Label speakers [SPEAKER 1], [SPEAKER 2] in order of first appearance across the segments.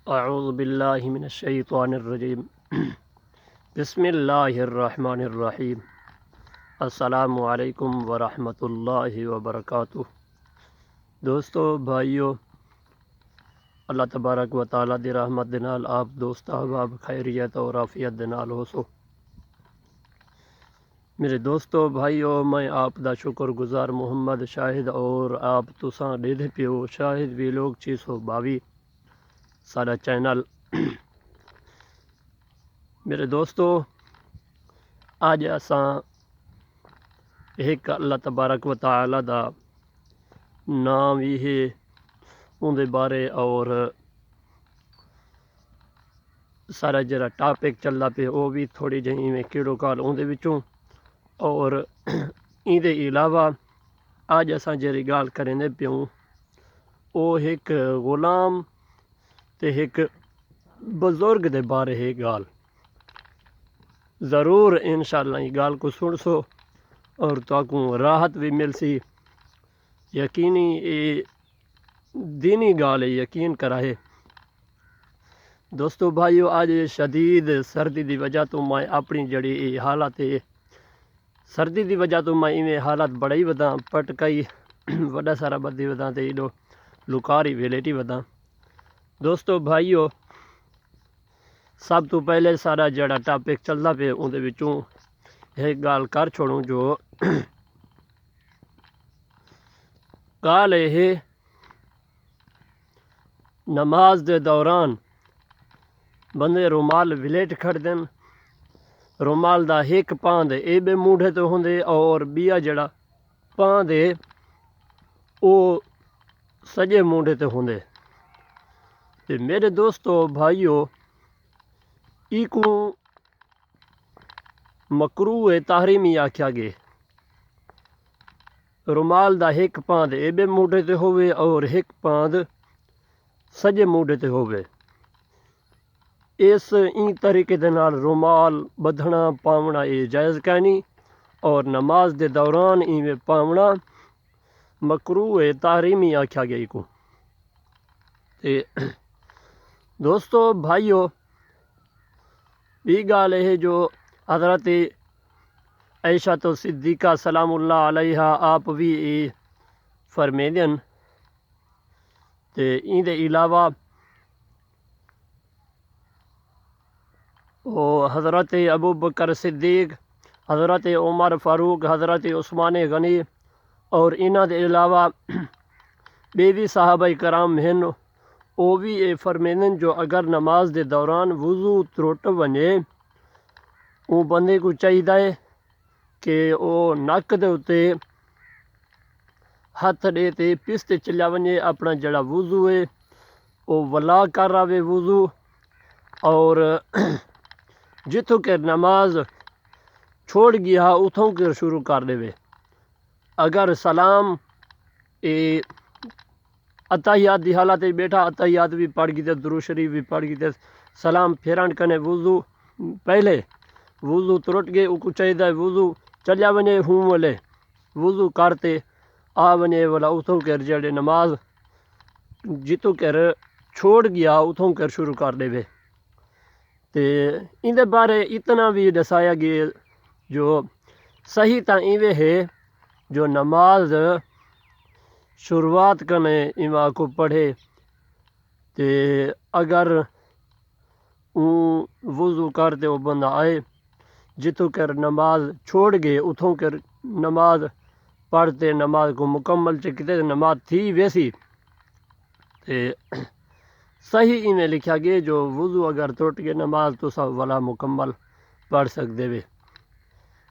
[SPEAKER 1] اعوذ باللہ من الشیطان الرجیم بسم اللہ الرحمن الرحیم السلام علیکم ورحمۃ اللہ وبرکاتہ۔ دوستو بھائیو، اللہ تبارک و تعالیٰ دی رحمت دے نال آپ دوست احباب خیریت اور عافیت دے نال ہو سو۔ میرے دوستو بھائیو، میں آپ دا شکر گزار محمد شاہد اور آپ تساں دیدھے پیو شاہد بھی لوگ 622 سارا چینل۔ میرے دوستو، آج اساں ایک اللہ تبارک و تعالیٰ دا نام بھی ہے ان دے بارے اور سارا جڑا ٹاپک چلدا پہ وہ بھی تھوڑی جہی میں کیڑو کال ان دے وچوں، اور ان دے علاوہ آج اساں جڑی گال کریں دے پیوں وہ ایک غلام تے ایک بزرگ دے بارے ہے گال۔ ضرور انشاءاللہ یہ گال کو سن سو اور تاکوں راحت بھی مل سی۔ یقینی یہ دینی گال ہے، یقین کرائے۔ دوستو بھائیو، آج شدید سردی دی وجہ تو میں اپنی جڑی حالت ہے سردی دی وجہ تو میں ایویں حالت بڑی وداں پٹکائی وڈا سارا بدی وداں تے ایڈو لکاری ویلیٹی وداں۔ دوستو بھائیو، سب تو پہلے سارا جڑا ٹاپک چلدا پہ ان دے وچوں ایک گال کر چھوڑوں جو گال ہے نماز دے دوران بندے رومال ولیٹ کھڑ دین، رومال دا ایک پاں دے اے بے موڈھے تو ہوندے اور بیا جڑا پاں دے او سجے موڈھے تے ہوندے۔ تے میرے دوستو بھائیو، ای کو مکروہ تحریمی آکھیا گے۔ رومال دا ایک پاں دے اے بے موڈھے تے ہوئے اور ایک پاں دے سجے موڈھے تے ہوئے۔ اس این طریقے دے نال رومال بدھنا پاونا اے جائز کہنی، اور نماز دے دوران ایویں پاونا مکروہ تحریمی آکھیا گئی کو۔ تے دوستو بھائیو، یہ گال ہے جو حضرت عائشہ تو صدیقہ سلام اللہ علیہ آپ بھی فرمیدن۔ تے این دے علاوہ حضرت ابو بکر صدیق، حضرت عمر فاروق، حضرت عثمان غنی اور انہاں دے علاوہ بیوی صحابہ کرام ہن، او بھی اے فرمیدن جو اگر نماز دے دوران وضو ترٹ ونجے، او بندے کو چاہیے کہ او نک دے اتے ہاتھ دے تے پستے چلیا ونجے، اپنا جڑا وضو ہے او ولا کر رہے وضو، اور جتوں کہ نماز چھوڑ گیا اتھوں کے شروع کر دے۔ اگر سلام اتحیات دی حالت بیٹھا اتحیات بھی پڑھ گئی تے درود شریف بھی پڑھ گئی تے سلام پھیرن کنے وضو پہلے وضو ترٹ گئے، او کو چاہیے وضو چلیا ونجے ہوں والے وضو کرتے آ ونجے والا اتھوں کر جڑے نماز جتوں کر چھوڑ گیا اتھوں کر شروع کر دے۔ تے ان دے بارے اتنا بھی دسایا گیا جو صحیح تا ایویں ہے جو نماز شروعات کنے ایما کو پڑھے تے اگر وضو کرتے وہ بندہ آئے جتوں کر نماز چھوڑ گئے اتھوں کر نماز پڑھتے نماز کو مکمل چکتے نماز تھی ویسی۔ تے صحیح ایویں لکھا گیا جو وضو اگر ٹوٹ گئے نماز تو سب والا مکمل پڑھ سکتے وے۔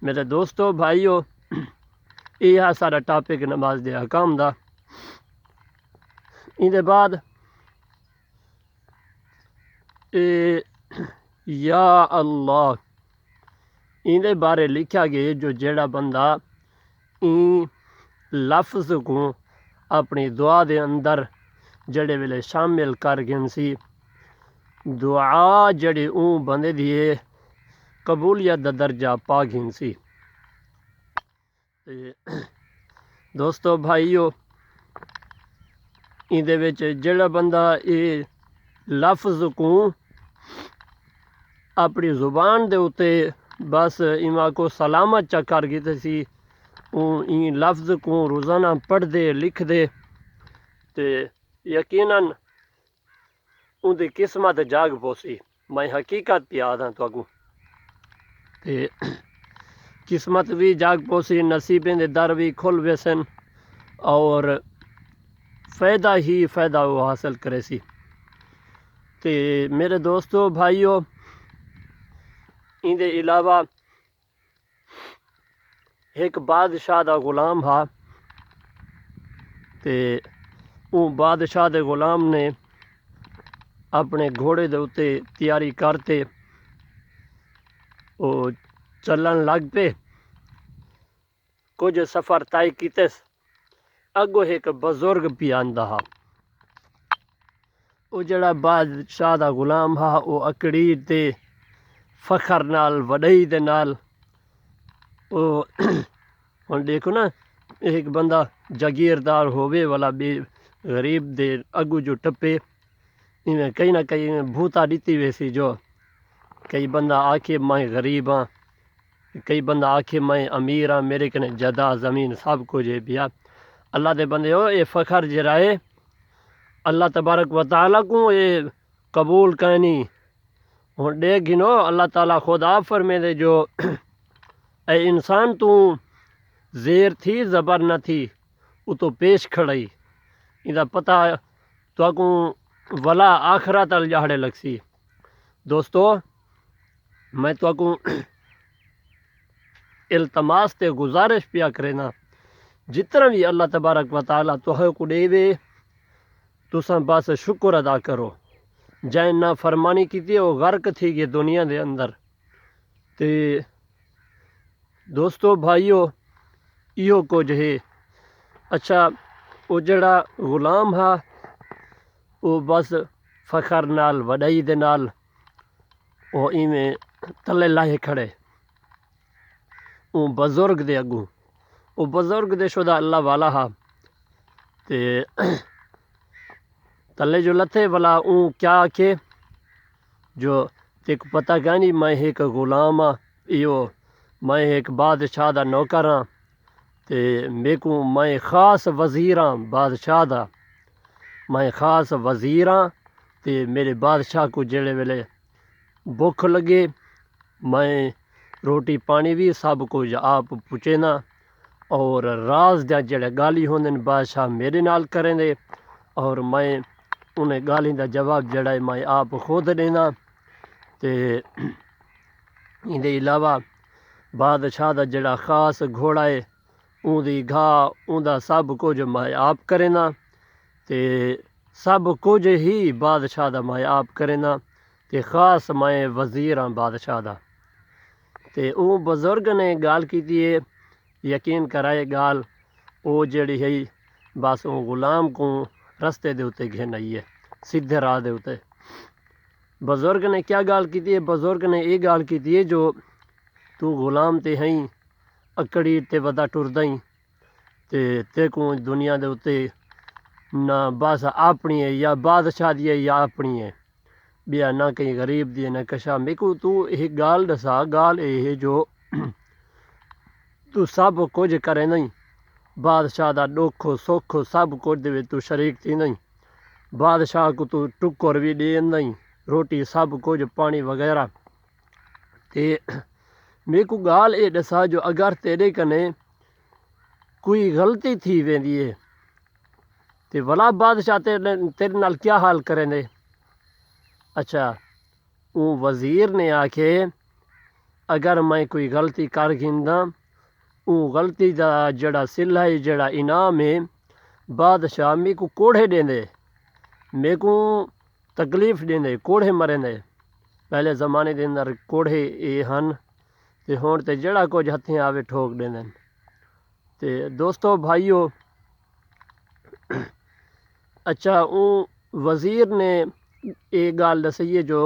[SPEAKER 1] میرے دوستو بھائیو، یہ سارا ٹاپک نماز دے احکام دا۔ ان دے بعد یا اللہ ان دے بارے لکھا گیا جو جیڑا بندہ این لفظ کو اپنی دعا دے اندر جڑے ویلے شامل کر گن سی، دعا جڑی اون بندے دیے قبولیت دا درجہ پا گن سی۔ دوستو بھائیو، ان دے وچ جڑا بندہ لفظ کو اپنی زبان دے اتے بس ایما کو سلامت چا کر گئے سی این لفظ کو روزانہ پڑھ دے لکھ دے تے یقیناً ان دی قسمت جاگ پوسی. میں حقیقت پہ آدھا تو اگوں تے قسمت بھی جاگ پوسی، نصیبیں دے در بھی کھل ویسن اور فائدہ ہی فائدہ وہ حاصل کرے سی. تے میرے دوستو بھائیو، ان دے علاوہ ایک بادشاہ دا غلام ہا تے اون بادشاہ دے غلام نے اپنے گھوڑے دے اتے تیاری کرتے او چلن لگ پے. کچھ سفر طے کیتے اگو ایک بزرگ پی آندا ہا. او جڑا بادشاہ دا غلام ہا او اکڑی تے فخر نال وڈائی دے نال او ہن دیکھو نا، ایک بندہ جاگیردار ہووے والا بھی غریب دے اگو جو ٹپے ایویں کہیں نہ کہیں بھوتا دیتی ویسی. جو کئی بندہ آکھے میں غریب ہاں، کئی بندہ آکھے میں امیر ہاں، میرے کنے جائیداد زمین سب کچھ ہے بیا. اللہ دے بندے ہو، یہ فخر جڑا ہے اللہ تبارک و تعالیٰ کو یہ قبول کہنی. ہن دیکھ گنو اللہ تعالیٰ خدا فرمے دے جو اے انسان تو زیر تھی زبر نہ تھی او تو پیش کھڑائی ادا پتہ تو اکوں ولا آخرت ال جاڑے لگسی. دوستو میں تو اکوں التماس تے گزارش پیا کرینا، جتنا بھی اللہ تبارک و تعالیٰ تو کو دے وے تساں بس شکر ادا کرو. جائیں نہ فرمانی کیتی وہ غرق تھی گئی دنیا دے اندر. تے دوستو بھائیو ایہو کچھ ہے. اچھا او جڑا غلام ہا او بس فخر نال وڈائی دے نال او ایویں تلے لاہے کھڑے او بزرگ دے اگوں. او بزرگ دے شدہ اللہ والا ہا تے تلے جو لتھے والا اون کیا کہ جو تیک پتہ کہنی میں ایک غلام ہاں، ایو میں ایک بادشاہ دا نوکر ہاں تے میکوں میں خاص وزیر ہاں بادشاہ دا. میں خاص وزیر ہاں تے میرے بادشاہ کو جڑے ویلے بھوک لگے میں روٹی پانی بھی سب کچھ آپ پچینا اور راز دا جڑے گالی ہوندے بادشاہ میرے نال کریں دے اور میں انہیں گالی دا جواب جڑا ہے میں آپ خود دینا. تے ان دے علاوہ بادشاہ دا جڑا خاص گھوڑا ہے اون دی گھاہ اون دا سب کچھ میں آپ کرینا تے سب کچھ ہی بادشاہ دا میں آپ کرینا تے خاص میں وزیر ہاں بادشاہ دا. تے اون بزرگ نے گال کیتی ہے، یقین کرائے گال او جڑی ہے بس اون غلام کو رستے دے اتے گھن آئی ہے، سیدھے راہ دے اتے. بزرگ نے کیا گال کیتی ہے؟ بزرگ نے یہ گال کیتی ہے جو تو غلام تے ہیں اکڑی تے ودا ٹردائیں تے کو دنیا دے اتے نہ بس اپنی ہے یا بادشاہ دی ہے یا اپنی ہے بیا، نہ کہیں غریب دی ہے نہ کشا. میں کو تو ایک گال دسا، گال یہ ہے جو تو سب کچھ کرے نہیں، بادشاہ دا دکھ سکھ سب کچھ دے تو شریک تھی نہیں، بادشاہ کو تو ٹکر بھی دے نہیں، روٹی سب کچھ پانی وغیرہ. تے میں کو گال اے دسا جو اگر تیرے کنے کوئی غلطی تھی ویندی ہے تے ولا بادشاہ تیرے نال کیا حال کریں دے. اچھا اون وزیر نے آکھے اگر میں کوئی غلطی کر گھندا اون غلطی دا جڑا صلہ ہے جڑا انعام ہے بادشاہ میں کو کوڑے دیں دے، میں کو تکلیف دیں دے، کوڑے مریں دے. پہلے زمانے دے اندر کوڑے اے ہن تے ہون تے جڑا کچھ ہتھیں آوے ٹھوک دیں دیں. تے دوستو بھائیو اچھا اون وزیر نے ایک گال دسی ہے جو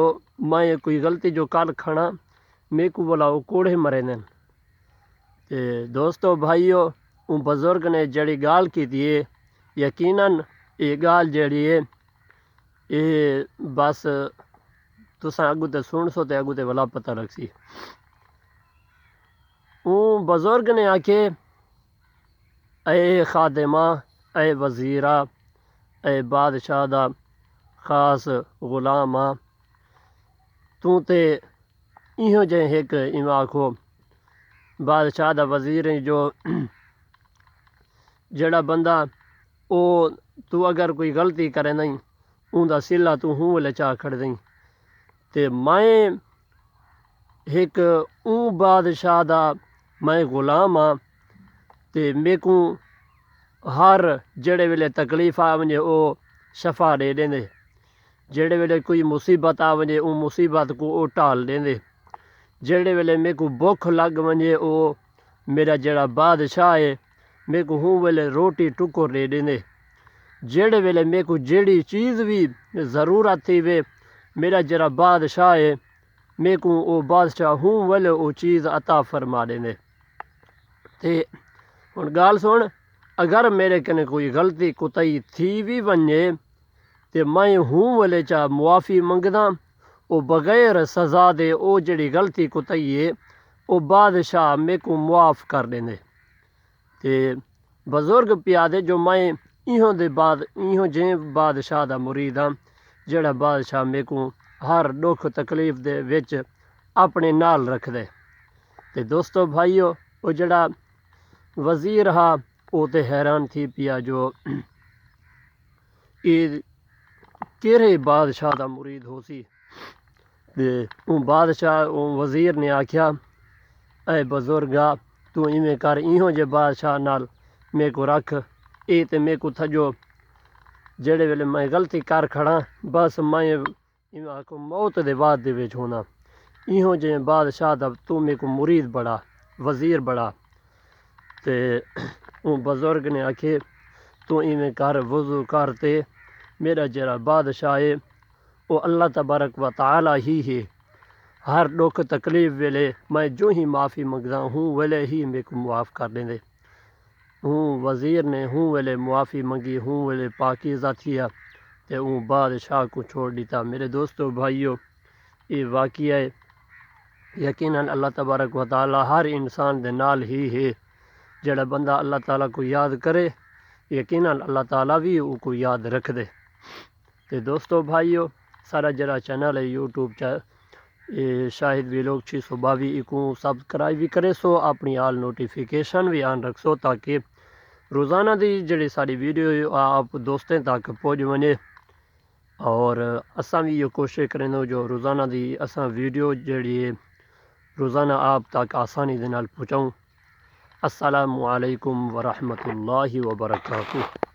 [SPEAKER 1] میں کوئی غلطی جو کر کھانا میں کو بولا وہ کوڑے مرے دیں. تے دوستو بھائیو اون بزرگ نے جڑی گال کی دیے یقیناً یہ گال جڑی ہے یہ بس تساں اگوں تے سن سو تے اگوں تے ولا پتہ لگ سی۔ اون بزرگ نے آکھے اے خادمہ، اے وزیرہ، اے بادشاہ دا خاص غلام آ، تو تے ایہو جے ایک ایویں آکھو بادشاہ دا وزیر ہے جو جڑا بندہ او تو اگر کوئی غلطی کرے نہیں اون دا سلا تو ہوں ولے چا کھڑ دیں تے میں ایک اون بادشاہ دا میں غلام ہاں تے میں کو ہر جڑے ویلے تکلیف آ ونجے او شفا دے دیندے، جڑے ویلے کوئی مصیبت آ ونجے او مصیبت کو او ٹال دیندے، جڑے ویلے میں کو بھوک لگ ونجے او میرا جڑا بادشاہ ہے میں کو ہوں ویلے روٹی ٹکر دے دیندے، جڑے ویلے میں کو جیڑی چیز بھی ضرورت تھی وے میرا جڑا بادشاہ ہے میں کو او بادشاہ ہوں ویلے او چیز عطا فرما دیندے۔ تے ہن گال سن، اگر میرے کنے کوئی غلطی کوتاہی تھی بھی ونجے تے میں ہوں ویلے چا معافی منگدا، او بغیر سزا دے او جڑی غلطی کوتاہی ہے او بادشاہ میں کو معاف کر دیندے۔ تے بزرگ پیادے جو میں ایہوں دے بعد ایہوں جے بادشاہ دا مرید ہاں جڑا بادشاہ میں کو ہر دکھ تکلیف دے وچ اپنے نال رکھ دے۔ تے دوستو بھائیو، او جڑا وزیر ہا او تے حیران تھی پیا جو کیڑے بادشاہ دا مرید ہو سی۔ تے اون بادشاہ اون وزیر نے آکھیا اے بزرگا تو ایویں کر ایہوں جے بادشاہ نال میں کو رکھ، اے تے میں کو تھجو جڑے ویلے میں غلطی کر کھڑا بس میں ایویں آکھو موت دے بعد دے وچ ہونا، ایہوں جے بادشاہ دا تو میں کو مرید بڑا وزیر بڑا۔ تے اون بزرگ نے آکھے تو ایویں کر وضو کر تے میرا جڑا بادشاہ ہے او اللہ تبارک و تعالی ہی ہے، ہر دکھ تکلیف ویلے میں جو ہی معافی منگدا ہوں ویلے ہی میں کو معاف کر دیندے۔ ہوں وزیر نے ہوں ویلے معافی منگی، ہوں ویلے پاکیزہ تھیا تے اون بادشاہ کو چھوڑ دیتا۔ میرے دوستو بھائیو، یہ واقعہ ہے یقیناً اللہ تبارک و تعالی ہر انسان دے نال ہی ہے، جڑا بندہ اللہ تعالیٰ کو یاد کرے یقیناً اللہ تعالیٰ بھی او کو یاد رکھ دے۔ تے دوستو بھائیو، سارا جڑا چینل ہے یوٹیوب شاہد ویلوگ 622 کو سبسکرائب بھی کرے سو، اپنی آل نوٹیفیکیشن بھی آن رکھ سو تاکہ روزانہ دی جڑی ساری ویڈیو آپ دوستیں تک پہنچ ونجے، اور اساں بھی یہ کوشش کریں جو روزانہ دی اساں ویڈیو جڑی ہے روزانہ آپ تک آسانی دے نال پہنچاؤں۔ السلام علیکم ورحمۃ اللہ وبرکاتہ۔